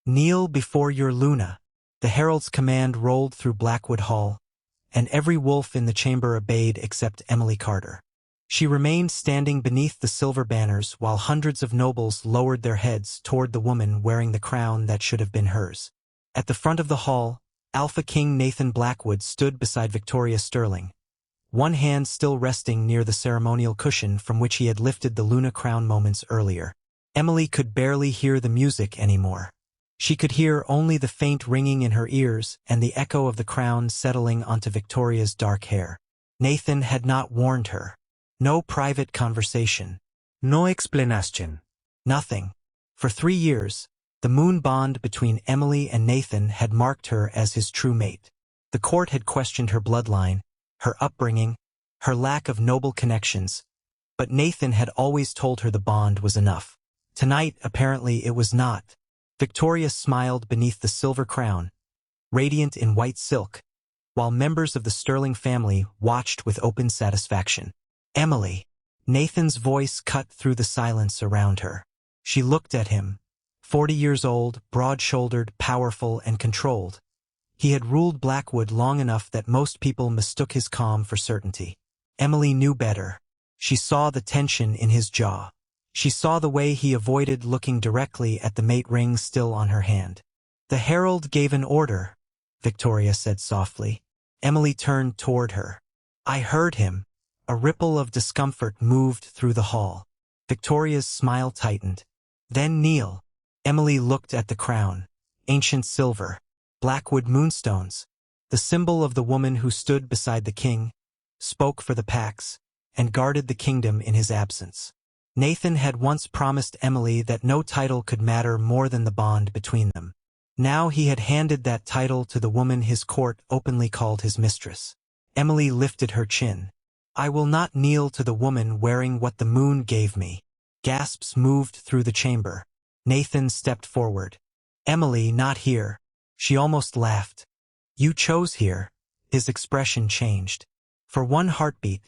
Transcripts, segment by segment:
Kneel before your Luna. The herald's command rolled through Blackwood Hall, and every wolf in the chamber obeyed except Emily Carter. She remained standing beneath the silver banners while hundreds of nobles lowered their heads toward the woman wearing the crown that should have been hers. At the front of the hall, Alpha King Nathan Blackwood stood beside Victoria Sterling, one hand still resting near the ceremonial cushion from which he had lifted the Luna crown moments earlier. Emily could barely hear the music anymore. She could hear only the faint ringing in her ears and the echo of the crown settling onto Victoria's dark hair. Nathan had not warned her. No private conversation. No explanation. Nothing. For 3 years, the moon bond between Emily and Nathan had marked her as his true mate. The court had questioned her bloodline, her upbringing, her lack of noble connections, but Nathan had always told her the bond was enough. Tonight, apparently, it was not. Victoria smiled beneath the silver crown, radiant in white silk, while members of the Sterling family watched with open satisfaction. Emily. Nathan's voice cut through the silence around her. She looked at him, 40 years old, broad-shouldered, powerful, and controlled. He had ruled Blackwood long enough that most people mistook his calm for certainty. Emily knew better. She saw the tension in his jaw. She saw the way he avoided looking directly at the mate ring still on her hand. "The herald gave an order," Victoria said softly. Emily turned toward her. "I heard him." A ripple of discomfort moved through the hall. Victoria's smile tightened. "Then kneel." Emily looked at the crown. Ancient silver. Blackwood moonstones. The symbol of the woman who stood beside the king, spoke for the Pax, and guarded the kingdom in his absence. Nathan had once promised Emily that no title could matter more than the bond between them. Now he had handed that title to the woman his court openly called his mistress. Emily lifted her chin. "I will not kneel to the woman wearing what the moon gave me." Gasps moved through the chamber. Nathan stepped forward. "Emily, not here." She almost laughed. "You chose here." His expression changed. For one heartbeat,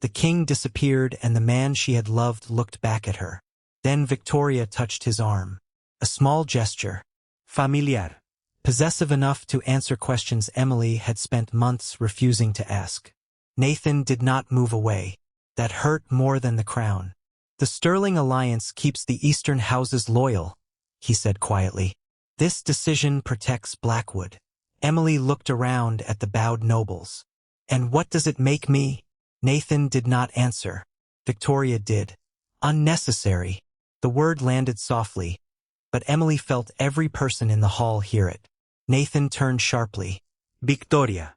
the king disappeared and the man she had loved looked back at her. Then Victoria touched his arm. A small gesture. Familiar. Possessive enough to answer questions Emily had spent months refusing to ask. Nathan did not move away. That hurt more than the crown. "The Sterling alliance keeps the Eastern houses loyal," he said quietly. "This decision protects Blackwood." Emily looked around at the bowed nobles. "And what does it make me?" Nathan did not answer. Victoria did. "Unnecessary." The word landed softly, but Emily felt every person in the hall hear it. Nathan turned sharply. "Victoria.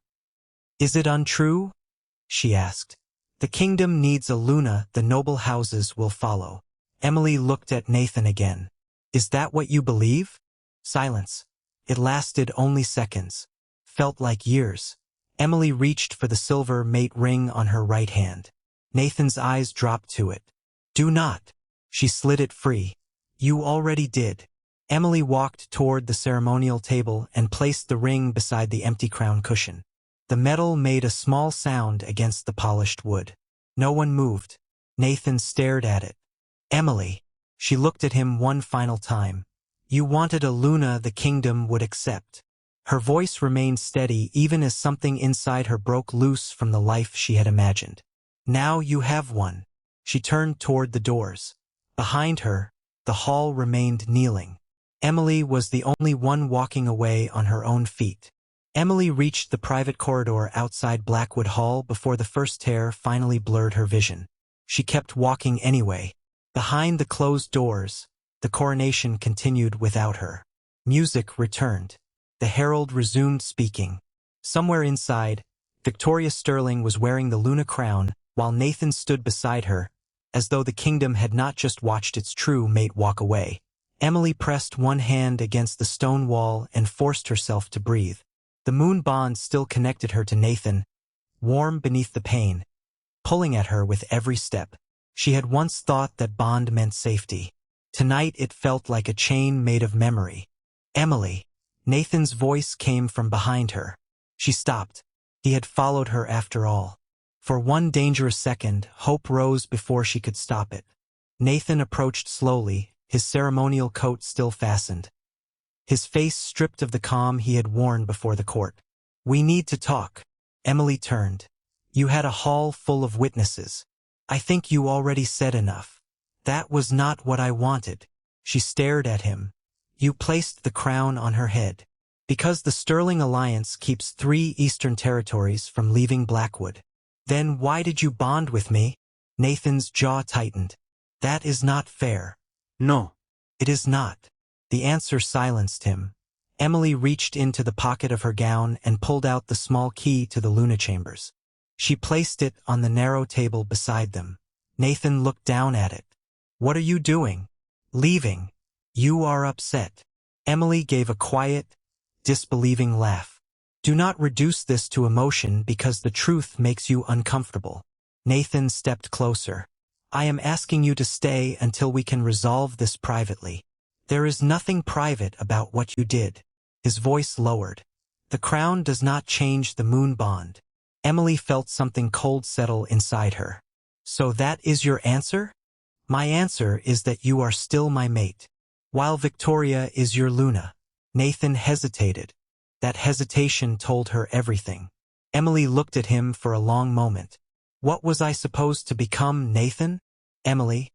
Is it untrue?" she asked. "The kingdom needs a Luna, the noble houses will follow." Emily looked at Nathan again. "Is that what you believe?" Silence. It lasted only seconds. Felt like years. Emily reached for the silver mate ring on her right hand. Nathan's eyes dropped to it. "Do not." She slid it free. "You already did." Emily walked toward the ceremonial table and placed the ring beside the empty crown cushion. The metal made a small sound against the polished wood. No one moved. Nathan stared at it. "Emily." She looked at him one final time. "You wanted a Luna the kingdom would accept." Her voice remained steady even as something inside her broke loose from the life she had imagined. "Now you have one." She turned toward the doors. Behind her, the hall remained kneeling. Emily was the only one walking away on her own feet. Emily reached the private corridor outside Blackwood Hall before the first tear finally blurred her vision. She kept walking anyway. Behind the closed doors, the coronation continued without her. Music returned. The herald resumed speaking. Somewhere inside, Victoria Sterling was wearing the Luna crown, while Nathan stood beside her, as though the kingdom had not just watched its true mate walk away. Emily pressed one hand against the stone wall and forced herself to breathe. The moon bond still connected her to Nathan, warm beneath the pain, pulling at her with every step. She had once thought that bond meant safety. Tonight it felt like a chain made of memory. "Emily." Nathan's voice came from behind her. She stopped. He had followed her after all. For one dangerous second, hope rose before she could stop it. Nathan approached slowly, his ceremonial coat still fastened. his face stripped of the calm he had worn before the court. "We need to talk." Emily turned. "You had a hall full of witnesses. I think you already said enough." "That was not what I wanted." She stared at him. "You placed the crown on her head. Because the Sterling Alliance keeps 3 Eastern territories from leaving Blackwood. Then why did you bond with me?" Nathan's jaw tightened. "That is not fair." No. "It is not." The answer silenced him. Emily reached into the pocket of her gown and pulled out the small key to the Luna chambers. She placed it on the narrow table beside them. Nathan looked down at it. "What are you doing?" "Leaving." "You are upset." Emily gave a quiet, disbelieving laugh. "Do not reduce this to emotion because the truth makes you uncomfortable." Nathan stepped closer. "I am asking you to stay until we can resolve this privately. There is nothing private about what you did." His voice lowered. "The crown does not change the moon bond." Emily felt something cold settle inside her. "So that is your answer?" "My answer is that you are still my mate, while Victoria is your Luna." Nathan hesitated. That hesitation told her everything. Emily looked at him for a long moment. "What was I supposed to become, Nathan?" "Emily?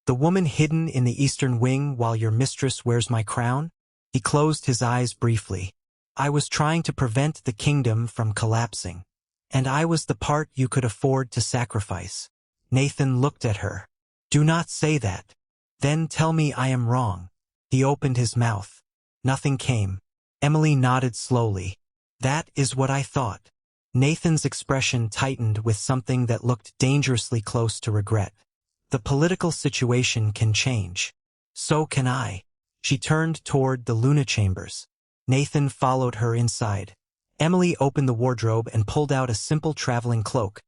The woman hidden in the eastern wing while your mistress wears my crown?" He closed his eyes briefly. "I was trying to prevent the kingdom from collapsing. And I was the part you could afford to sacrifice." Nathan looked at her. "Do not say that. Then tell me I am wrong." He opened his mouth. Nothing came. Emily nodded slowly. "That is what I thought." Nathan's expression tightened with something that looked dangerously close to regret. "The political situation can change. So can I." She turned toward the Luna chambers. Nathan followed her inside. Emily opened the wardrobe and pulled out a simple traveling cloak,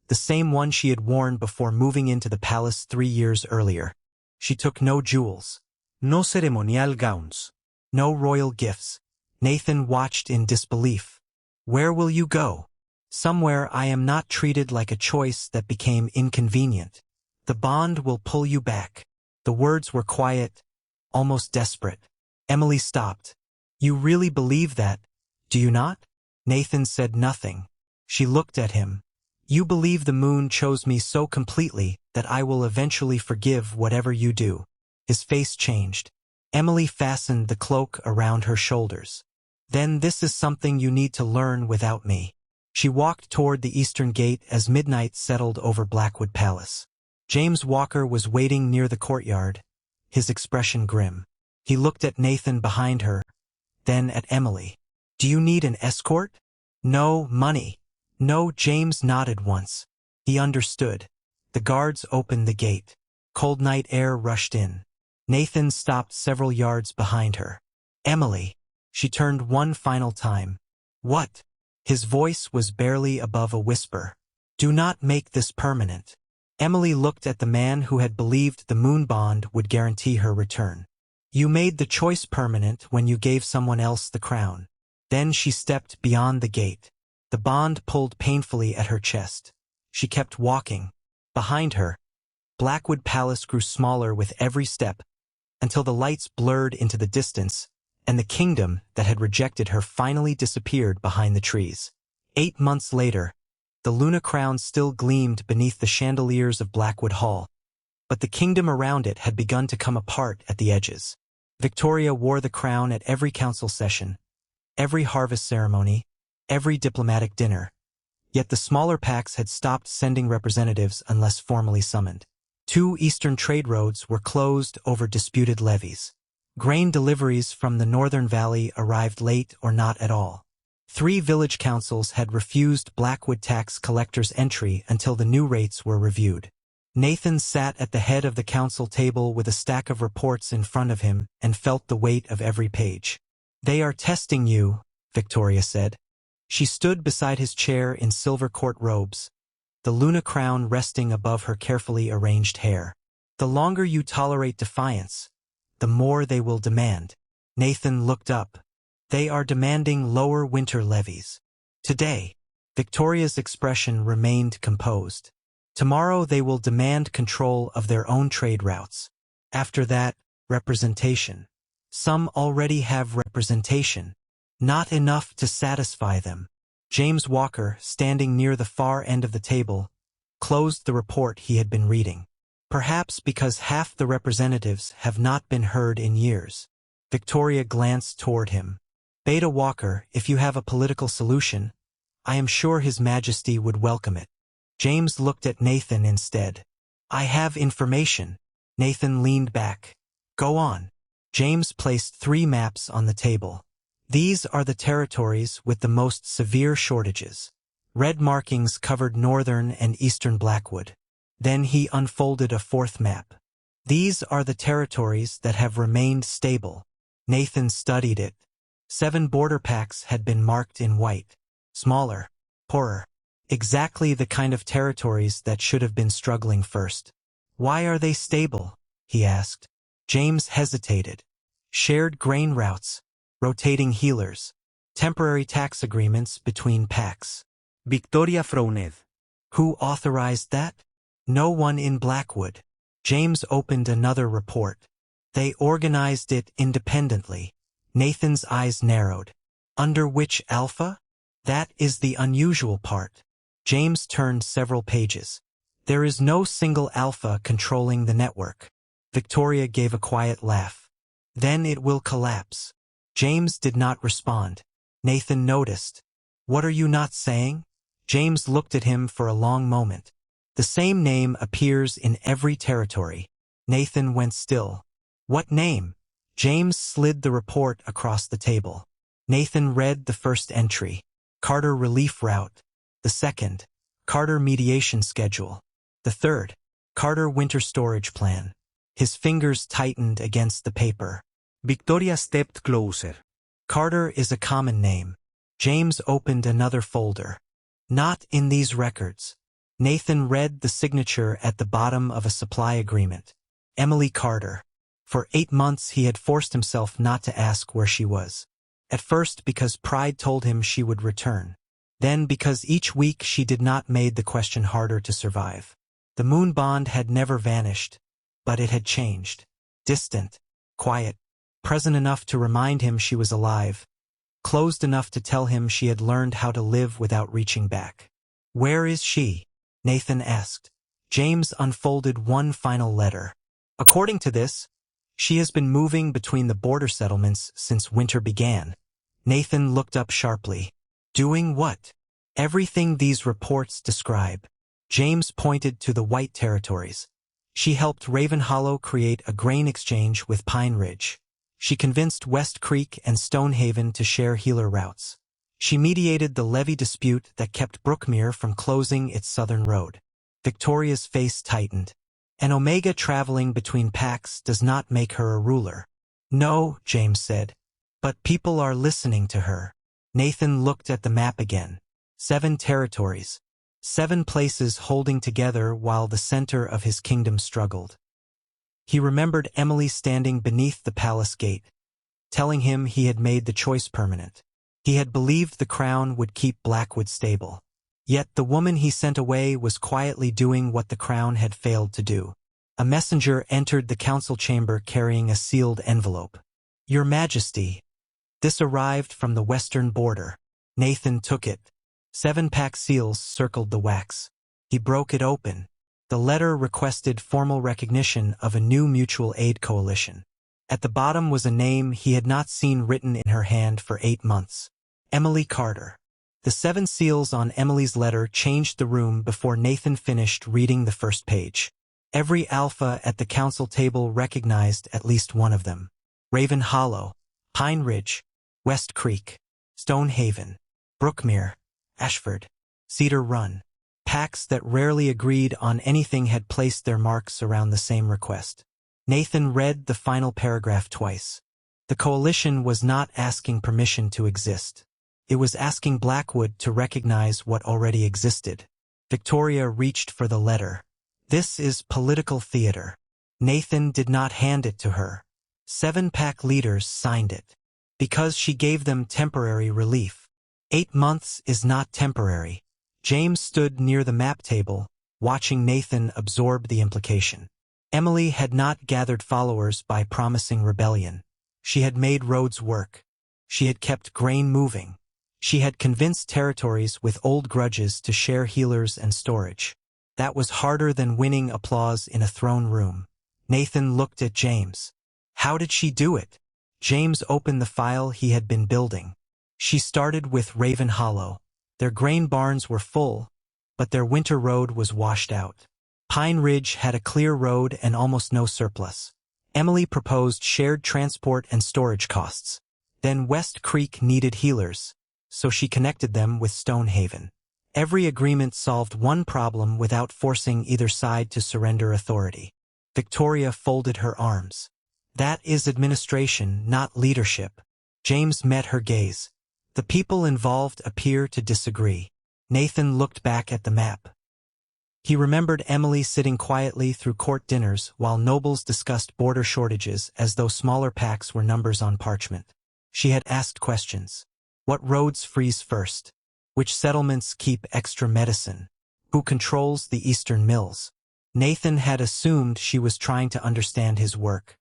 the same one she had worn before moving into the palace 3 years earlier. She took no jewels. No ceremonial gowns. No royal gifts. Nathan watched in disbelief. "Where will you go?" "Somewhere I am not treated like a choice that became inconvenient. The bond will pull you back." The words were quiet, almost desperate. Emily stopped. "You really believe that, do you not?" Nathan said nothing. She looked at him. "You believe the moon chose me so completely that I will eventually forgive whatever you do." His face changed. Emily fastened the cloak around her shoulders. "Then this is something you need to learn without me." She walked toward the eastern gate as midnight settled over Blackwood Palace. James Walker was waiting near the courtyard, his expression grim. He looked at Nathan behind her, then at Emily. "Do you need an escort?" "No, money." "No." James nodded once. He understood. The guards opened the gate. Cold night air rushed in. Nathan stopped several yards behind her. "Emily." She turned one final time. "What?" His voice was barely above a whisper. "Do not make this permanent." Emily looked at the man who had believed the moon bond would guarantee her return. "You made the choice permanent when you gave someone else the crown." Then she stepped beyond the gate. The bond pulled painfully at her chest. She kept walking. Behind her, Blackwood Palace grew smaller with every step, until the lights blurred into the distance, and the kingdom that had rejected her finally disappeared behind the trees. 8 months later, the Luna crown still gleamed beneath the chandeliers of Blackwood Hall, but the kingdom around it had begun to come apart at the edges. Victoria wore the crown at every council session, every harvest ceremony, every diplomatic dinner. Yet the smaller pacts had stopped sending representatives unless formally summoned. 2 eastern trade roads were closed over disputed levies. Grain deliveries from the northern valley arrived late or not at all. 3 village councils had refused Blackwood tax collectors' entry until the new rates were reviewed. Nathan sat at the head of the council table with a stack of reports in front of him and felt the weight of every page. "They are testing you," Victoria said. She stood beside his chair in silver court robes, the Luna crown resting above her carefully arranged hair. "The longer you tolerate defiance, the more they will demand." Nathan looked up. "They are demanding lower winter levies." Today, Victoria's expression remained composed. "Tomorrow they will demand control of their own trade routes. After that, representation." Some already have representation. Not enough to satisfy them. James Walker, standing near the far end of the table, closed the report he had been reading. Perhaps because half the representatives have not been heard in years. Victoria glanced toward him. Beta Walker, if you have a political solution, I am sure His Majesty would welcome it. James looked at Nathan instead. I have information. Nathan leaned back. Go on. James placed 3 maps on the table. These are the territories with the most severe shortages. Red markings covered northern and eastern Blackwood. Then he unfolded a 4th map. These are the territories that have remained stable. Nathan studied it. 7 border packs had been marked in white. Smaller. Poorer. Exactly the kind of territories that should have been struggling first. Why are they stable? He asked. James hesitated. Shared grain routes. Rotating healers. Temporary tax agreements between packs. Victoria frowned. Who authorized that? No one in Blackwood. James opened another report. They organized it independently. Nathan's eyes narrowed. Under which alpha? That is the unusual part. James turned several pages. There is no single alpha controlling the network. Victoria gave a quiet laugh. Then it will collapse. James did not respond. Nathan noticed. What are you not saying? James looked at him for a long moment. The same name appears in every territory. Nathan went still. What name? James slid the report across the table. Nathan read the first entry. Carter Relief Route. The second. Carter Mediation Schedule. The third. Carter Winter Storage Plan. His fingers tightened against the paper. Victoria stepped closer. Carter is a common name. James opened another folder. Not in these records. Nathan read the signature at the bottom of a supply agreement. Emily Carter. For 8 months he had forced himself not to ask where she was. At first because pride told him she would return. Then because each week she did not made the question harder to survive. The moon bond had never vanished, but it had changed. Distant, quiet, present enough to remind him she was alive, closed enough to tell him she had learned how to live without reaching back. Where is she? Nathan asked. James unfolded one final letter. According to this, she has been moving between the border settlements since winter began. Nathan looked up sharply. Doing what? Everything these reports describe. James pointed to the white territories. She helped Raven Hollow create a grain exchange with Pine Ridge. She convinced West Creek and Stonehaven to share healer routes. She mediated the levee dispute that kept Brookmere from closing its southern road. Victoria's face tightened. An Omega traveling between packs does not make her a ruler. No, James said. But people are listening to her. Nathan looked at the map again. 7 territories. 7 places holding together while the center of his kingdom struggled. He remembered Emily standing beneath the palace gate, telling him he had made the choice permanent. He had believed the crown would keep Blackwood stable. Yet the woman he sent away was quietly doing what the crown had failed to do. A messenger entered the council chamber carrying a sealed envelope. Your Majesty. This arrived from the western border. Nathan took it. 7-pack seals circled the wax. He broke it open. The letter requested formal recognition of a new mutual aid coalition. At the bottom was a name he had not seen written in her hand for 8 months. Emily Carter. The 7 seals on Emily's letter changed the room before Nathan finished reading the first page. Every alpha at the council table recognized at least one of them. Raven Hollow, Pine Ridge, West Creek, Stonehaven, Brookmere, Ashford, Cedar Run. Packs that rarely agreed on anything had placed their marks around the same request. Nathan read the final paragraph twice. The coalition was not asking permission to exist. It was asking Blackwood to recognize what already existed. Victoria reached for the letter. This is political theater. Nathan did not hand it to her. 7-pack leaders signed it. Because she gave them temporary relief. 8 months is not temporary. James stood near the map table, watching Nathan absorb the implication. Emily had not gathered followers by promising rebellion. She had made roads work. She had kept grain moving. She had convinced territories with old grudges to share healers and storage. That was harder than winning applause in a throne room. Nathan looked at James. How did she do it? James opened the file he had been building. She started with Raven Hollow. Their grain barns were full, but their winter road was washed out. Pine Ridge had a clear road and almost no surplus. Emily proposed shared transport and storage costs. Then West Creek needed healers, so she connected them with Stonehaven. Every agreement solved one problem without forcing either side to surrender authority. Victoria folded her arms. That is administration, not leadership. James met her gaze. The people involved appear to disagree. Nathan looked back at the map. He remembered Emily sitting quietly through court dinners while nobles discussed border shortages as though smaller packs were numbers on parchment. She had asked questions. What roads freeze first? Which settlements keep extra medicine? Who controls the eastern mills? Nathan had assumed she was trying to understand his work.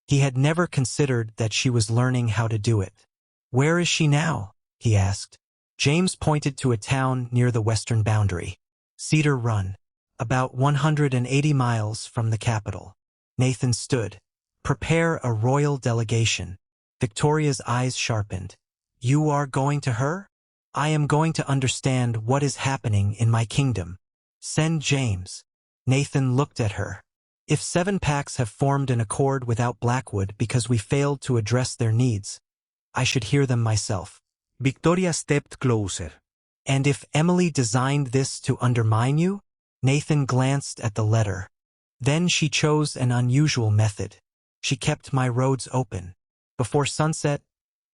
He had never considered that she was learning how to do it. Where is she now? He asked. James pointed to a town near the western boundary. Cedar Run. About 180 miles from the capital. Nathan stood. Prepare a royal delegation. Victoria's eyes sharpened. You are going to her? I am going to understand what is happening in my kingdom. Send James. Nathan looked at her. If 7 packs have formed an accord without Blackwood because we failed to address their needs, I should hear them myself. Victoria stepped closer. And if Emily designed this to undermine you? Nathan glanced at the letter. Then she chose an unusual method. She kept my roads open. Before sunset,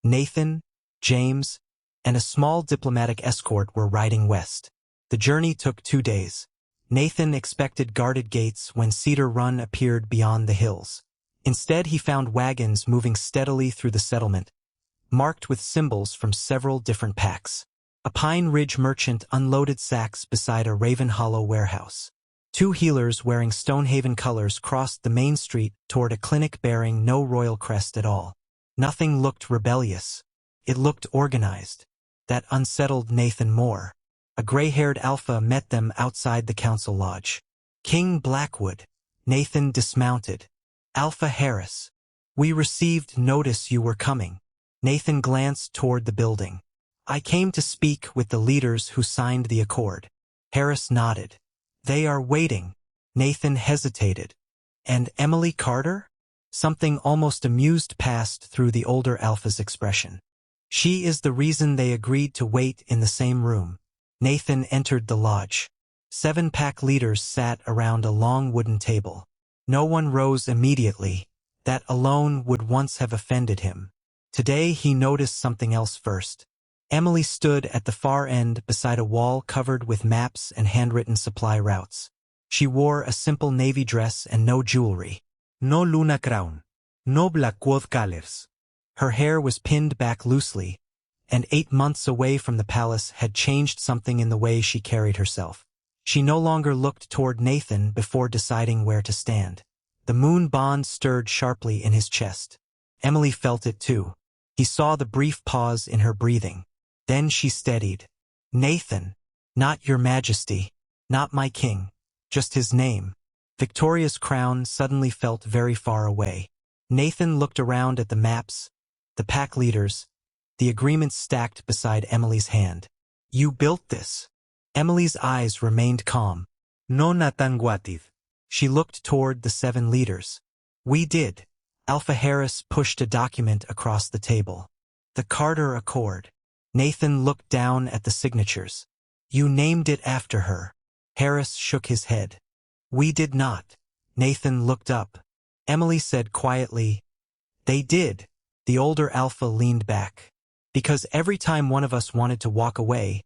Nathan, James, and a small diplomatic escort were riding west. The journey took 2 days. Nathan expected guarded gates when Cedar Run appeared beyond the hills. Instead, he found wagons moving steadily through the settlement, marked with symbols from several different packs. A Pine Ridge merchant unloaded sacks beside a Raven Hollow warehouse. 2 healers wearing Stonehaven colors crossed the main street toward a clinic bearing no royal crest at all. Nothing looked rebellious. It looked organized. That unsettled Nathan more. A gray-haired alpha met them outside the council lodge. King Blackwood. Nathan dismounted. Alpha Harris. We received notice you were coming. Nathan glanced toward the building. I came to speak with the leaders who signed the accord. Harris nodded. They are waiting. Nathan hesitated. And Emily Carter? Something almost amused passed through the older alpha's expression. She is the reason they agreed to wait in the same room. Nathan entered the lodge. 7-pack leaders sat around a long wooden table. No one rose immediately. That alone would once have offended him. Today he noticed something else first. Emily stood at the far end beside a wall covered with maps and handwritten supply routes. She wore a simple navy dress and no jewelry. No Luna crown. No Blackwood colors. Her hair was pinned back loosely, and 8 months away from the palace had changed something in the way she carried herself. She no longer looked toward Nathan before deciding where to stand. The moon bond stirred sharply in his chest. Emily felt it too. He saw the brief pause in her breathing. Then she steadied. Nathan. Not your majesty. Not my king. Just his name. Victoria's crown suddenly felt very far away. Nathan looked around at the maps, the pack leaders, the agreements stacked beside Emily's hand. You built this. Emily's eyes remained calm. No Natanguatid. She looked toward the 7 leaders. We did. Alpha Harris pushed a document across the table. The Carter Accord. Nathan looked down at the signatures. You named it after her. Harris shook his head. We did not. Nathan looked up. Emily said quietly, They did. The older alpha leaned back. Because every time one of us wanted to walk away,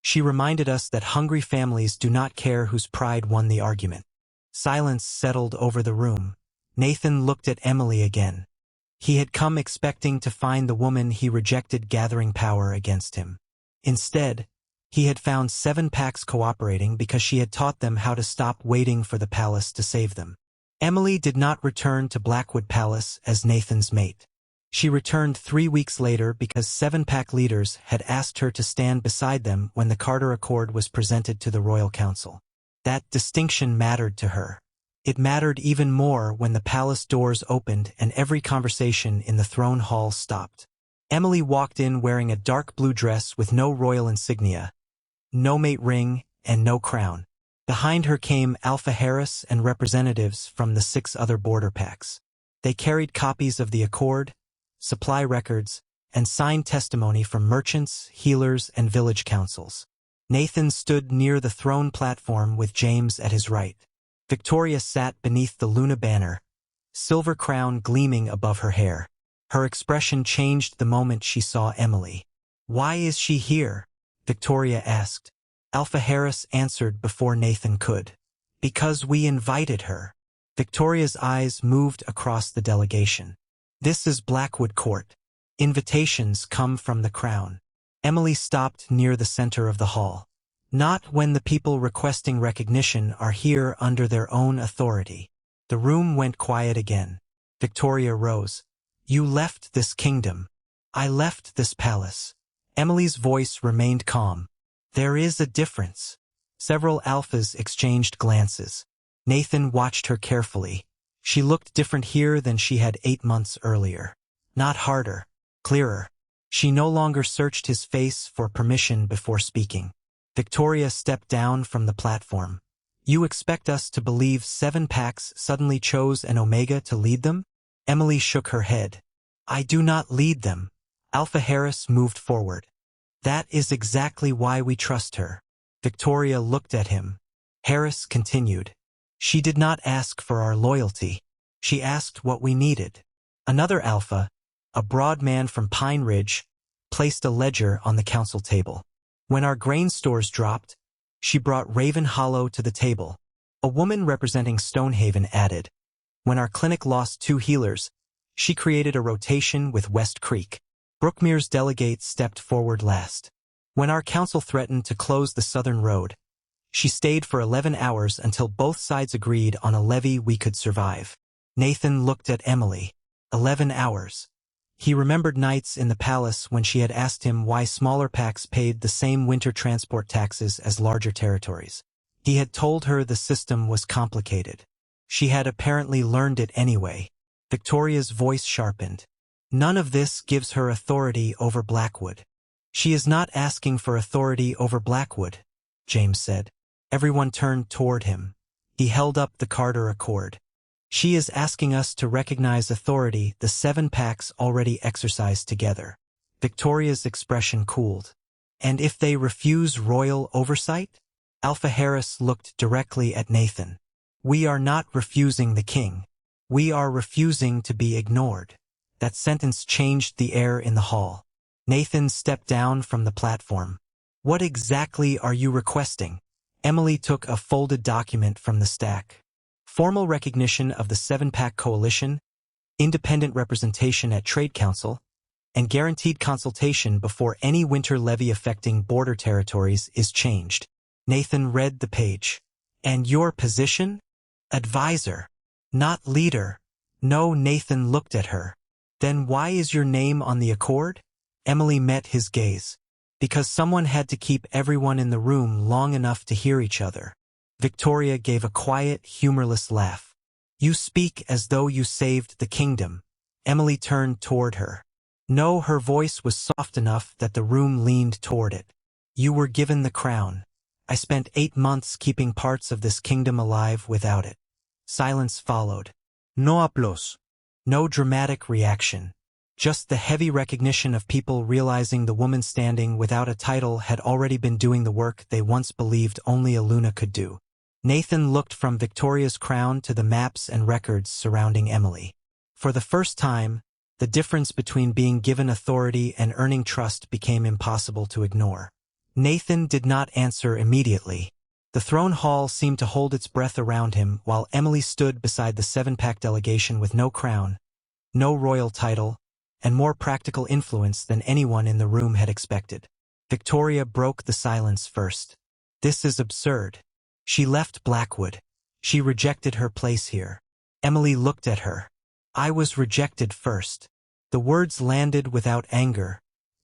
she reminded us that hungry families do not care whose pride won the argument. Silence settled over the room. Nathan looked at Emily again. He had come expecting to find the woman he rejected gathering power against him. Instead, he had found 7 packs cooperating because she had taught them how to stop waiting for the palace to save them. Emily did not return to Blackwood Palace as Nathan's mate. She returned 3 weeks later because 7-pack leaders had asked her to stand beside them when the Carter Accord was presented to the Royal Council. That distinction mattered to her. It mattered even more when the palace doors opened and every conversation in the throne hall stopped. Emily walked in wearing a dark blue dress with no royal insignia, no mate ring, and no crown. Behind her came Alpha Harris and representatives from the 6 other border packs. They carried copies of the Accord, supply records, and signed testimony from merchants, healers, and village councils. Nathan stood near the throne platform with James at his right. Victoria sat beneath the Luna banner, silver crown gleaming above her hair. Her expression changed the moment she saw Emily. "Why is she here?" Victoria asked. Alpha Harris answered before Nathan could. "Because we invited her." Victoria's eyes moved across the delegation. "This is Blackwood Court. Invitations come from the Crown." Emily stopped near the center of the hall. "Not when the people requesting recognition are here under their own authority." The room went quiet again. Victoria rose. "You left this kingdom. I left this palace." Emily's voice remained calm. "There is a difference." Several alphas exchanged glances. Nathan watched her carefully. She looked different here than she had 8 months earlier. Not harder, clearer. She no longer searched his face for permission before speaking. Victoria stepped down from the platform. "You expect us to believe 7 packs suddenly chose an Omega to lead them?" Emily shook her head. "I do not lead them." Alpha Harris moved forward. "That is exactly why we trust her." Victoria looked at him. Harris continued. "She did not ask for our loyalty. She asked what we needed." Another alpha, a broad man from Pine Ridge, placed a ledger on the council table. "When our grain stores dropped, she brought Raven Hollow to the table." A woman representing Stonehaven added. "When our clinic lost 2 healers, she created a rotation with West Creek." Brookmere's delegate stepped forward last. "When our council threatened to close the southern road, she stayed for 11 hours until both sides agreed on a levy we could survive." Nathan looked at Emily. 11 hours. He remembered nights in the palace when she had asked him why smaller packs paid the same winter transport taxes as larger territories. He had told her the system was complicated. She had apparently learned it anyway. Victoria's voice sharpened. "None of this gives her authority over Blackwood." "She is not asking for authority over Blackwood," James said. Everyone turned toward him. He held up the Carter Accord. "She is asking us to recognize authority the 7 packs already exercise together." Victoria's expression cooled. "And if they refuse royal oversight?" Alpha Harris looked directly at Nathan. "We are not refusing the king. We are refusing to be ignored." That sentence changed the air in the hall. Nathan stepped down from the platform. "What exactly are you requesting?" Emily took a folded document from the stack. "Formal recognition of the 7-pack coalition, independent representation at Trade Council, and guaranteed consultation before any winter levy affecting border territories is changed." Nathan read the page. "And your position?" "Advisor. Not leader." "No." Nathan looked at her. "Then why is your name on the accord?" Emily met his gaze. "Because someone had to keep everyone in the room long enough to hear each other." Victoria gave a quiet, humorless laugh. "You speak as though you saved the kingdom." Emily turned toward her. No, her voice was soft enough that the room leaned toward it. "You were given the crown. I spent 8 months keeping parts of this kingdom alive without it." Silence followed. No applause. No dramatic reaction. Just the heavy recognition of people realizing the woman standing without a title had already been doing the work they once believed only a Luna could do. Nathan looked from Victoria's crown to the maps and records surrounding Emily. For the first time, the difference between being given authority and earning trust became impossible to ignore. Nathan did not answer immediately. The throne hall seemed to hold its breath around him while Emily stood beside the 7-pack delegation with no crown, no royal title, and more practical influence than anyone in the room had expected. Victoria broke the silence first. "This is absurd. She left Blackwood. She rejected her place here." Emily looked at her. "I was rejected first." The words landed without anger,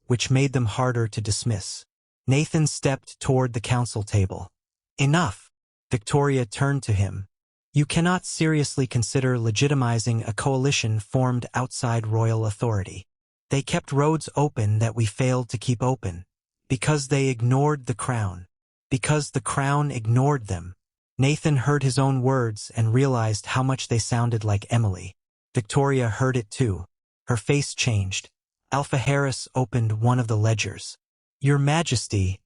which made them harder to dismiss. Nathan stepped toward the council table. Enough! Victoria turned to him. You cannot seriously consider legitimizing a coalition formed outside royal authority. They kept roads open that we failed to keep open. Because they ignored the crown. Because the crown ignored them. Nathan heard his own words and realized how much they sounded like Emily. Victoria heard it too. Her face changed. Alpha Harris opened one of the ledgers. Your Majesty,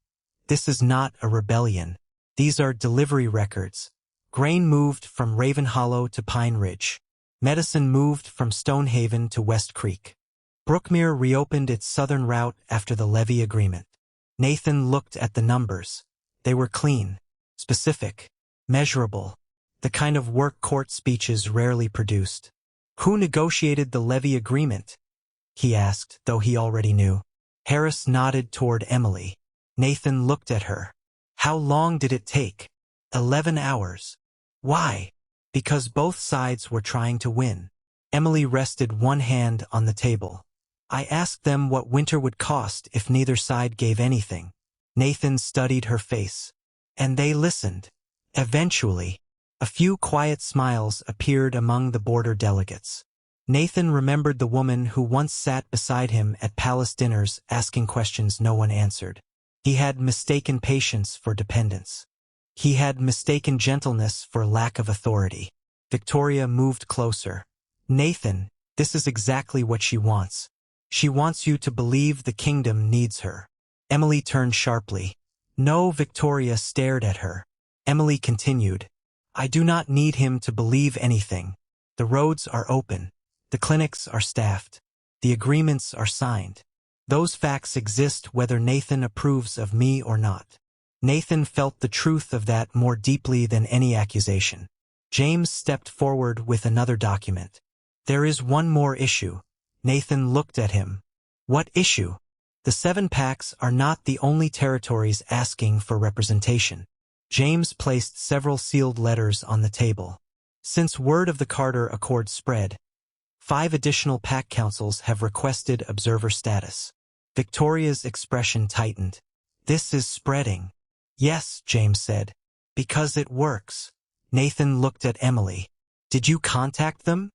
this is not a rebellion. These are delivery records. Grain moved from Raven Hollow to Pine Ridge. Medicine moved from Stonehaven to West Creek. Brookmere reopened its southern route after the levy agreement. Nathan looked at the numbers. They were clean, specific, measurable, the kind of work court speeches rarely produced. Who negotiated the levy agreement? He asked, though he already knew. Harris nodded toward Emily. Nathan looked at her. How long did it take? 11 hours. Why? Because both sides were trying to win. Emily rested one hand on the table. I asked them what winter would cost if neither side gave anything. Nathan studied her face. And they listened. Eventually, a few quiet smiles appeared among the border delegates. Nathan remembered the woman who once sat beside him at palace dinners asking questions no one answered. He had mistaken patience for dependence. He had mistaken gentleness for lack of authority. Victoria moved closer. Nathan, this is exactly what she wants. She wants you to believe the kingdom needs her. Emily turned sharply. No, Victoria stared at her. Emily continued. I do not need him to believe anything. The roads are open. The clinics are staffed. The agreements are signed. Those facts exist whether Nathan approves of me or not. Nathan felt the truth of that more deeply than any accusation. James stepped forward with another document. There is one more issue. Nathan looked at him. What issue? The 7 packs are not the only territories asking for representation. James placed several sealed letters on the table. Since word of the Carter Accord spread, 5 additional pack councils have requested observer status. Victoria's expression tightened. This is spreading. Yes, James said. Because it works. Nathan looked at Emily. Did you contact them?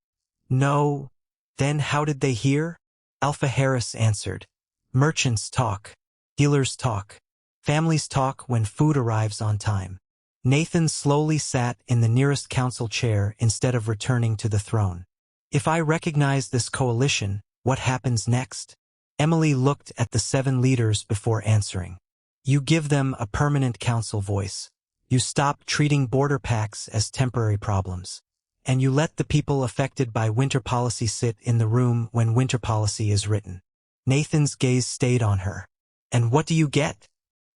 No. Then how did they hear? Alpha Harris answered. Merchants talk. Dealers talk. Families talk when food arrives on time. Nathan slowly sat in the nearest council chair instead of returning to the throne. If I recognize this coalition, what happens next? Emily looked at the 7 leaders before answering. You give them a permanent council voice. You stop treating border packs as temporary problems. And you let the people affected by winter policy sit in the room when winter policy is written. Nathan's gaze stayed on her. And what do you get?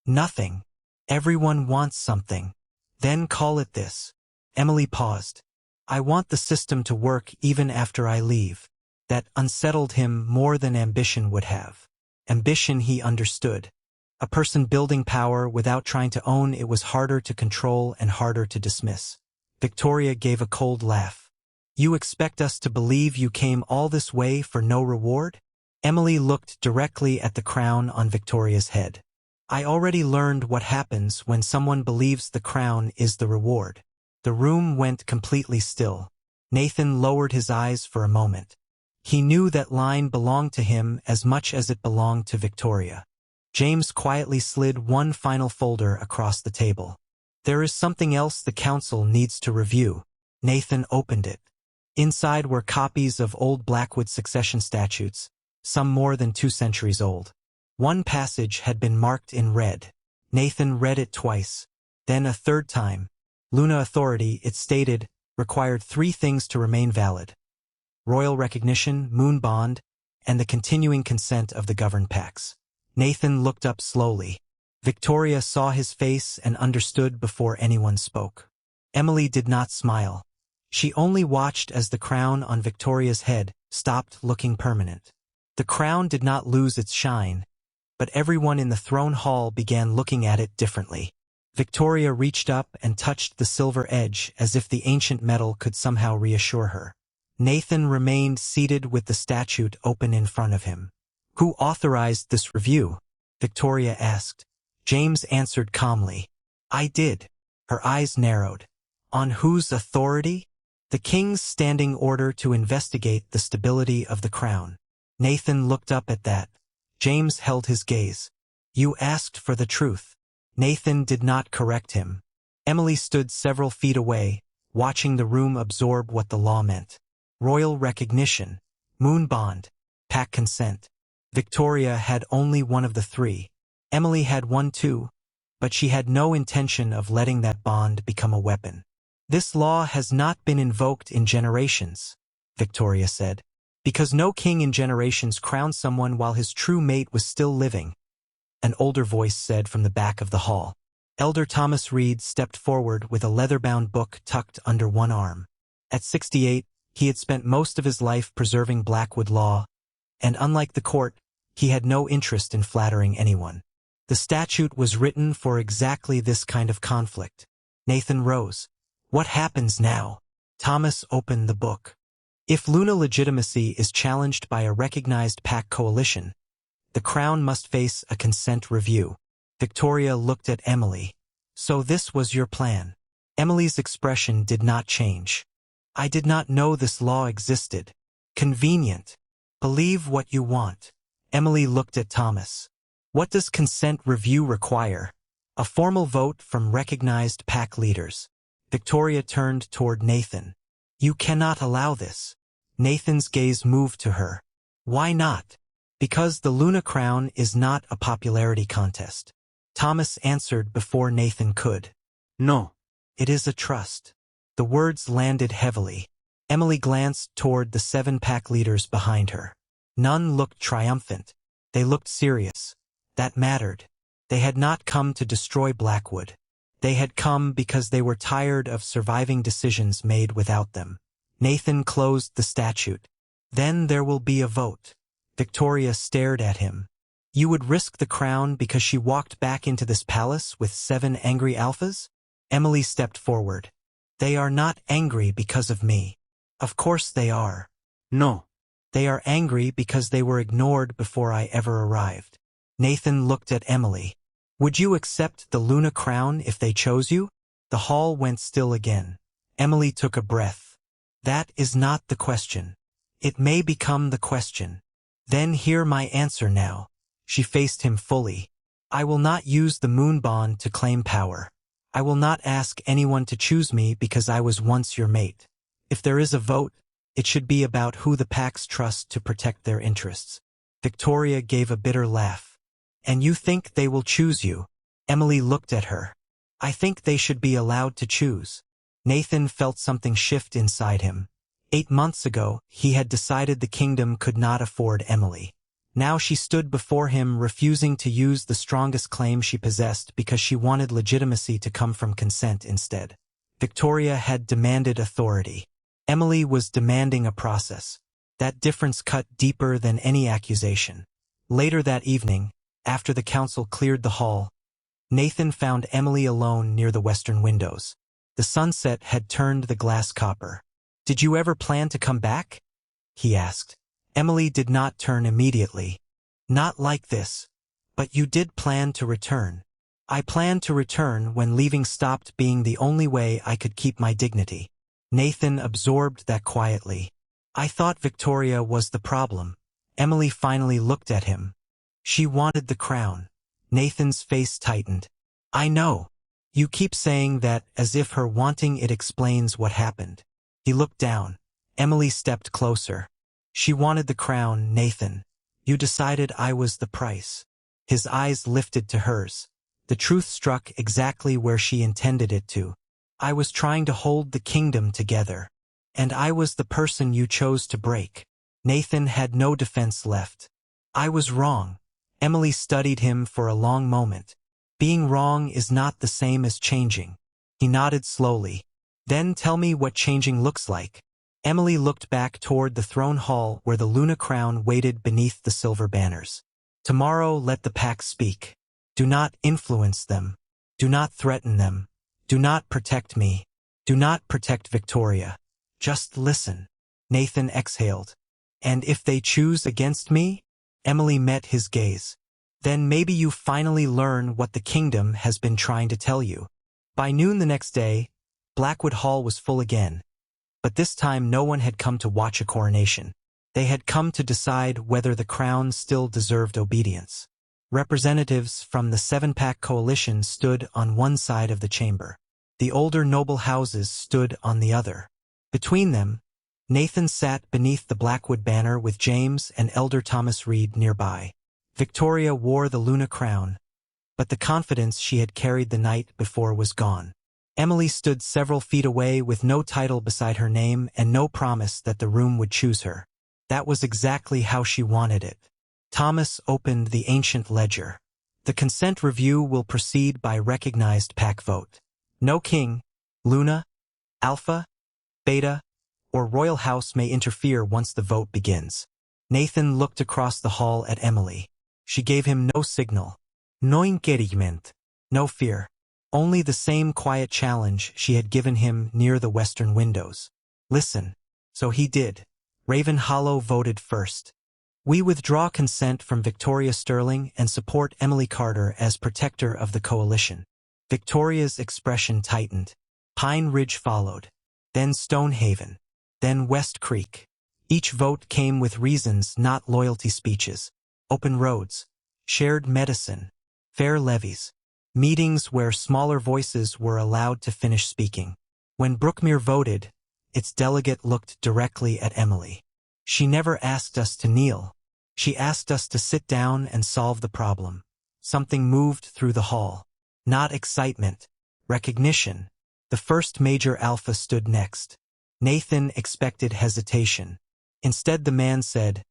Nothing. Everyone wants something. Then call it this. Emily paused. I want the system to work even after I leave. That unsettled him more than ambition would have. Ambition he understood. A person building power without trying to own it was harder to control and harder to dismiss. Victoria gave a cold laugh. You expect us to believe you came all this way for no reward? Emily looked directly at the crown on Victoria's head. I already learned what happens when someone believes the crown is the reward. The room went completely still. Nathan lowered his eyes for a moment. He knew that line belonged to him as much as it belonged to Victoria. James quietly slid one final folder across the table. There is something else the council needs to review. Nathan opened it. Inside were copies of old Blackwood succession statutes, some more than 2 centuries old. One passage had been marked in red. Nathan read it twice, then a third time. Luna authority, it stated, required 3 things to remain valid: royal recognition, moon bond, and the continuing consent of the governed packs. Nathan looked up slowly. Victoria saw his face and understood before anyone spoke. Emily did not smile. She only watched as the crown on Victoria's head stopped looking permanent. The crown did not lose its shine, but everyone in the throne hall began looking at it differently. Victoria reached up and touched the silver edge as if the ancient metal could somehow reassure her. Nathan remained seated with the statute open in front of him. Who authorized this review? Victoria asked. James answered calmly. I did. Her eyes narrowed. On whose authority? The king's standing order to investigate the stability of the crown. Nathan looked up at that. James held his gaze. You asked for the truth. Nathan did not correct him. Emily stood several feet away, watching the room absorb what the law meant. Royal recognition, moon bond, pact consent. Victoria had only one of the three. Emily had one too, but she had no intention of letting that bond become a weapon. This law has not been invoked in generations, Victoria said, because no king in generations crowned someone while his true mate was still living. An older voice said from the back of the hall. Elder Thomas Reed stepped forward with a leather-bound book tucked under one arm. At 68, he had spent most of his life preserving Blackwood law, and unlike the court, he had no interest in flattering anyone. The statute was written for exactly this kind of conflict. Nathan rose. What happens now? Thomas opened the book. If Luna legitimacy is challenged by a recognized pact coalition, the crown must face a consent review. Victoria looked at Emily. So this was your plan. Emily's expression did not change. I did not know this law existed. Convenient. Believe what you want. Emily looked at Thomas. What does consent review require? A formal vote from recognized pack leaders. Victoria turned toward Nathan. You cannot allow this. Nathan's gaze moved to her. Why not? Because the Luna crown is not a popularity contest. Thomas answered before Nathan could. No. It is a trust. The words landed heavily. Emily glanced toward the 7 pack leaders behind her. None looked triumphant. They looked serious. That mattered. They had not come to destroy Blackwood. They had come because they were tired of surviving decisions made without them. Nathan closed the statute. Then there will be a vote. Victoria stared at him. You would risk the crown because she walked back into this palace with 7 angry alphas? Emily stepped forward. They are not angry because of me. Of course they are. No. They are angry because they were ignored before I ever arrived. Nathan looked at Emily. Would you accept the Luna crown if they chose you? The hall went still again. Emily took a breath. That is not the question. It may become the question. Then hear my answer now. She faced him fully. I will not use the moon bond to claim power. I will not ask anyone to choose me because I was once your mate. If there is a vote, it should be about who the packs trust to protect their interests. Victoria gave a bitter laugh. And you think they will choose you? Emily looked at her. I think they should be allowed to choose. Nathan felt something shift inside him. 8 months ago, he had decided the kingdom could not afford Emily. Now she stood before him, refusing to use the strongest claim she possessed because she wanted legitimacy to come from consent instead. Victoria had demanded authority. Emily was demanding a process. That difference cut deeper than any accusation. Later that evening, after the council cleared the hall, Nathan found Emily alone near the western windows. The sunset had turned the glass copper. Did you ever plan to come back? He asked. Emily did not turn immediately. Not like this. But you did plan to return. I planned to return when leaving stopped being the only way I could keep my dignity. Nathan absorbed that quietly. I thought Victoria was the problem. Emily finally looked at him. She wanted the crown. Nathan's face tightened. I know. You keep saying that as if her wanting it explains what happened. He looked down. Emily stepped closer. She wanted the crown, Nathan. You decided I was the price. His eyes lifted to hers. The truth struck exactly where she intended it to. I was trying to hold the kingdom together. And I was the person you chose to break. Nathan had no defense left. I was wrong. Emily studied him for a long moment. Being wrong is not the same as changing. He nodded slowly. Then tell me what changing looks like. Emily looked back toward the throne hall where the Luna crown waited beneath the silver banners. Tomorrow let the pack speak. Do not influence them. Do not threaten them. Do not protect me. Do not protect Victoria. Just listen. Nathan exhaled. And if they choose against me? Emily met his gaze. Then maybe you finally learn what the kingdom has been trying to tell you. By noon the next day, Blackwood Hall was full again. But this time no one had come to watch a coronation. They had come to decide whether the crown still deserved obedience. Representatives from the seven-pack coalition stood on one side of the chamber. The older noble houses stood on the other. Between them, Nathan sat beneath the Blackwood banner with James and Elder Thomas Reed nearby. Victoria wore the Luna crown, but the confidence she had carried the night before was gone. Emily stood several feet away with no title beside her name and no promise that the room would choose her. That was exactly how she wanted it. Thomas opened the ancient ledger. The consent review will proceed by recognized pack vote. No king, Luna, Alpha, Beta, or Royal House may interfere once the vote begins. Nathan looked across the hall at Emily. She gave him no signal. No encouragement. No fear. Only the same quiet challenge she had given him near the western windows. Listen. So he did. Raven Hollow voted first. We withdraw consent from Victoria Sterling and support Emily Carter as protector of the coalition. Victoria's expression tightened. Pine Ridge followed. Then Stonehaven. Then West Creek. Each vote came with reasons, not loyalty speeches. Open roads, shared medicine, fair levies, meetings where smaller voices were allowed to finish speaking. When Brookmere voted, its delegate looked directly at Emily. She never asked us to kneel. She asked us to sit down and solve the problem. Something moved through the hall. Not excitement, recognition. The first major alpha stood next. Nathan expected hesitation. Instead the man said,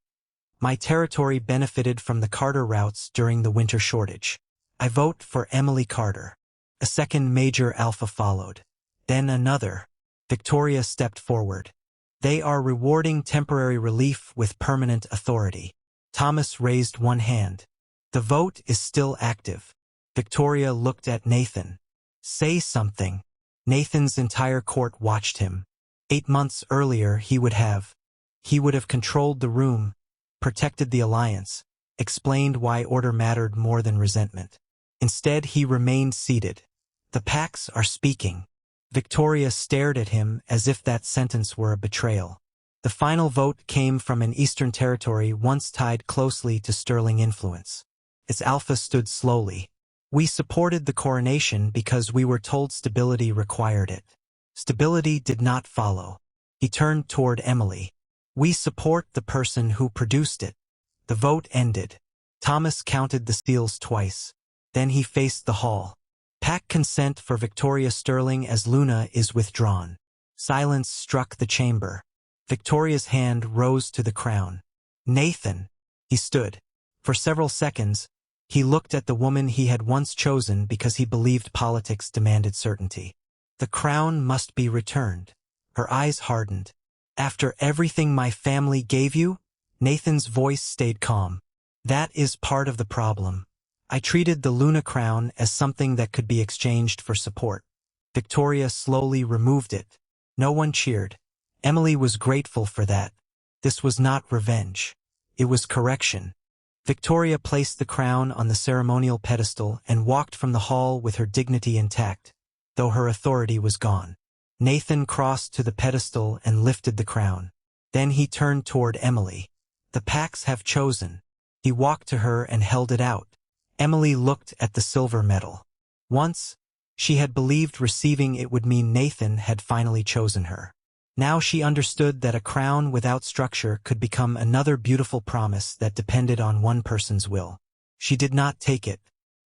"My territory benefited from the Carter routes during the winter shortage. I vote for Emily Carter." A second major alpha followed. Then another. Victoria stepped forward. "They are rewarding temporary relief with permanent authority." Thomas raised one hand. "The vote is still active." Victoria looked at Nathan. "Say something." Nathan's entire court watched him. 8 months earlier he would have controlled the room, protected the alliance, explained why order mattered more than resentment. Instead, he remained seated. "The packs are speaking." Victoria stared at him as if that sentence were a betrayal. The final vote came from an eastern territory once tied closely to Sterling influence. Its alpha stood slowly. "We supported the coronation because we were told stability required it. Stability did not follow." He turned toward Emily. "We support the person who produced it." The vote ended. Thomas counted the seals twice. Then he faced the hall. "Pack consent for Victoria Sterling as Luna is withdrawn." Silence struck the chamber. Victoria's hand rose to the crown. "Nathan." He stood. For several seconds, he looked at the woman he had once chosen because he believed politics demanded certainty. "The crown must be returned." Her eyes hardened. "After everything my family gave you?" Nathan's voice stayed calm. "That is part of the problem. I treated the Luna crown as something that could be exchanged for support." Victoria slowly removed it. No one cheered. Emily was grateful for that. This was not revenge. It was correction. Victoria placed the crown on the ceremonial pedestal and walked from the hall with her dignity intact, though her authority was gone. Nathan crossed to the pedestal and lifted the crown. Then he turned toward Emily. "The packs have chosen." He walked to her and held it out. Emily looked at the silver medal. Once, she had believed receiving it would mean Nathan had finally chosen her. Now she understood that a crown without structure could become another beautiful promise that depended on one person's will. She did not take it.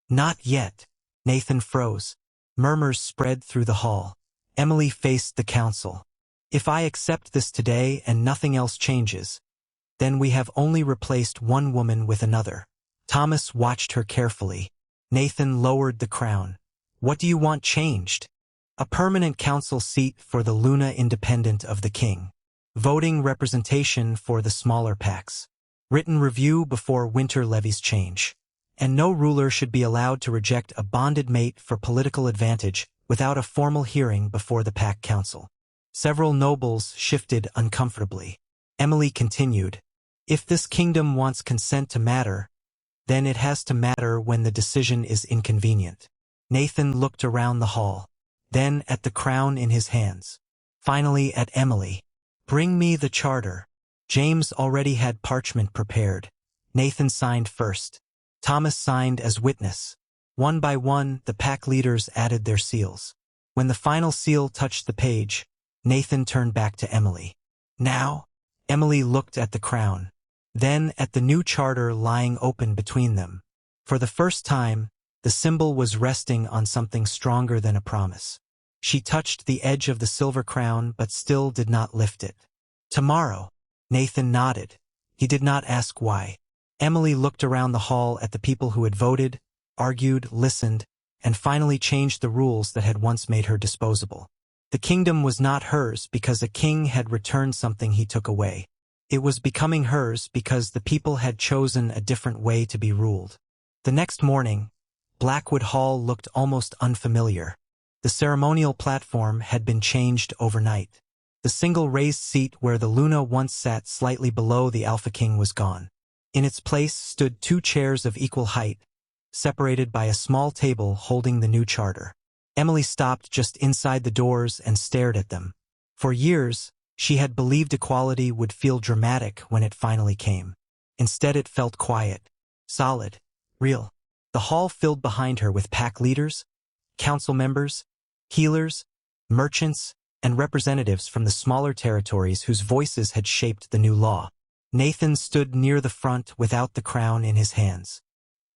"Not yet." Nathan froze. Murmurs spread through the hall. Emily faced the council. "If I accept this today and nothing else changes, then we have only replaced one woman with another." Thomas watched her carefully. Nathan lowered the crown. "What do you want changed?" "A permanent council seat for the Luna independent of the king. Voting representation for the smaller packs. Written review before winter levies change. And no ruler should be allowed to reject a bonded mate for political advantage without a formal hearing before the pack council." Several nobles shifted uncomfortably. Emily continued, "If this kingdom wants consent to matter, then it has to matter when the decision is inconvenient." Nathan looked around the hall, then at the crown in his hands. Finally at Emily. "Bring me the charter." James already had parchment prepared. Nathan signed first. Thomas signed as witness. One by one, the pack leaders added their seals. When the final seal touched the page, Nathan turned back to Emily. "Now?" Emily looked at the crown, then at the new charter lying open between them. For the first time, the symbol was resting on something stronger than a promise. She touched the edge of the silver crown but still did not lift it. "Tomorrow." Nathan nodded. He did not ask why. Emily looked around the hall at the people who had voted, argued, listened, and finally changed the rules that had once made her disposable. The kingdom was not hers because a king had returned something he took away. It was becoming hers because the people had chosen a different way to be ruled. The next morning, Blackwood Hall looked almost unfamiliar. The ceremonial platform had been changed overnight. The single raised seat where the Luna once sat slightly below the Alpha King was gone. In its place stood 2 chairs of equal height, separated by a small table holding the new charter. Emily stopped just inside the doors and stared at them. For years, she had believed equality would feel dramatic when it finally came. Instead it felt quiet, solid, real. The hall filled behind her with pack leaders, council members, healers, merchants, and representatives from the smaller territories whose voices had shaped the new law. Nathan stood near the front without the crown in his hands.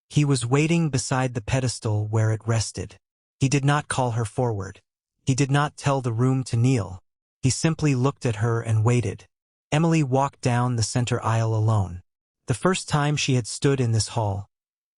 He was waiting beside the pedestal where it rested. He did not call her forward. He did not tell the room to kneel. He simply looked at her and waited. Emily walked down the center aisle alone. The first time she had stood in this hall,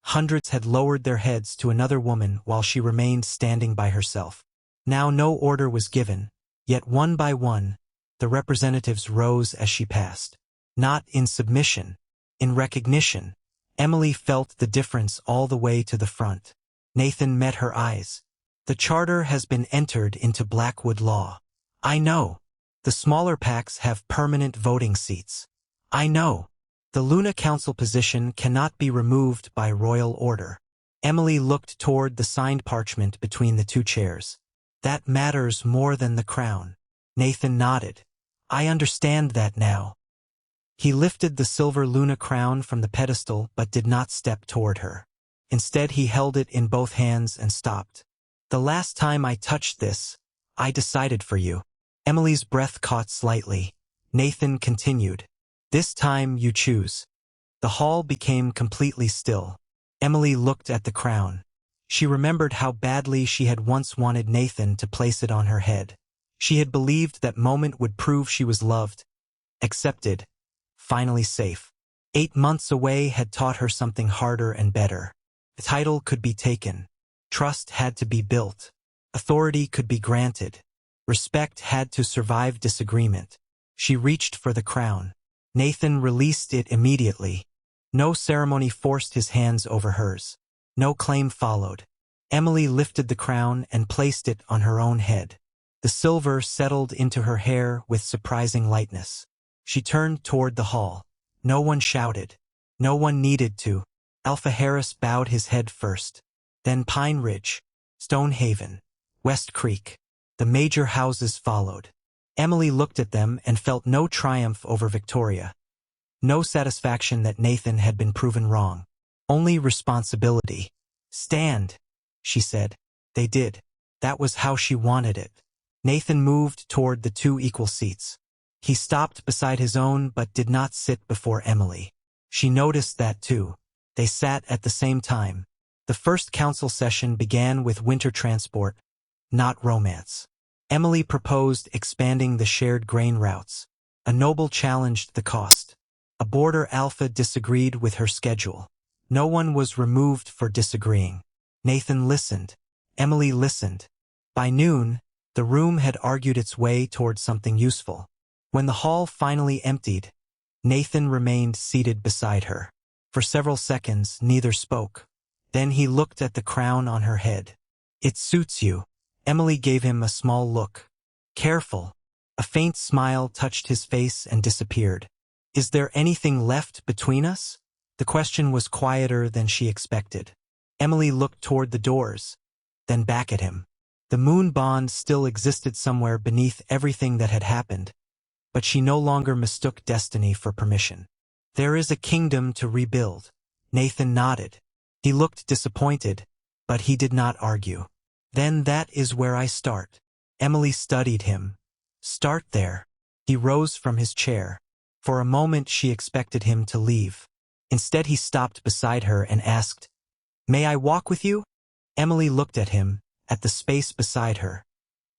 hundreds had lowered their heads to another woman while she remained standing by herself. Now no order was given, yet one by one, the representatives rose as she passed. Not in submission, in recognition. Emily felt the difference all the way to the front. Nathan met her eyes. "The charter has been entered into Blackwood law." "I know. The smaller packs have permanent voting seats." "I know. The Luna Council position cannot be removed by royal order." Emily looked toward the signed parchment between the 2 chairs. "That matters more than the crown." Nathan nodded. "I understand that now." He lifted the silver Luna crown from the pedestal but did not step toward her. Instead he held it in both hands and stopped. "The last time I touched this, I decided for you." Emily's breath caught slightly. Nathan continued. "This time you choose." The hall became completely still. Emily looked at the crown. She remembered how badly she had once wanted Nathan to place it on her head. She had believed that moment would prove she was loved, accepted, finally safe. 8 months away had taught her something harder and better. The title could be taken. Trust had to be built. Authority could be granted. Respect had to survive disagreement. She reached for the crown. Nathan released it immediately. No ceremony forced his hands over hers. No claim followed. Emily lifted the crown and placed it on her own head. The silver settled into her hair with surprising lightness. She turned toward the hall. No one shouted. No one needed to. Alpha Harris bowed his head first. Then Pine Ridge, Stonehaven, West Creek. The major houses followed. Emily looked at them and felt no triumph over Victoria. No satisfaction that Nathan had been proven wrong. Only responsibility. "Stand," she said. They did. That was how she wanted it. Nathan moved toward the 2 equal seats. He stopped beside his own but did not sit before Emily. She noticed that too. They sat at the same time. The first council session began with winter transport, not romance. Emily proposed expanding the shared grain routes. A noble challenged the cost. A border alpha disagreed with her schedule. No one was removed for disagreeing. Nathan listened. Emily listened. By noon, the room had argued its way toward something useful. When the hall finally emptied, Nathan remained seated beside her. For several seconds, neither spoke. Then he looked at the crown on her head. "It suits you." Emily gave him a small look. "Careful." A faint smile touched his face and disappeared. Is there anything left between us? The question was quieter than she expected. Emily looked toward the doors, then back at him. The moon bond still existed somewhere beneath everything that had happened, but she no longer mistook destiny for permission. There is a kingdom to rebuild. Nathan nodded. He looked disappointed, but he did not argue. Then that is where I start. Emily studied him. Start there. He rose from his chair. For a moment she expected him to leave. Instead he stopped beside her and asked, "May I walk with you?" Emily looked at him, at the space beside her,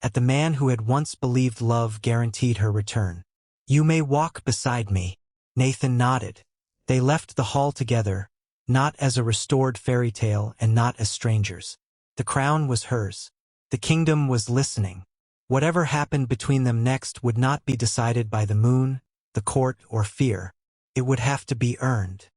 at the man who had once believed love guaranteed her return. "You may walk beside me." Nathan nodded. They left the hall together, not as a restored fairy tale and not as strangers. The crown was hers. The kingdom was listening. Whatever happened between them next would not be decided by the moon, the court, or fear. It would have to be earned.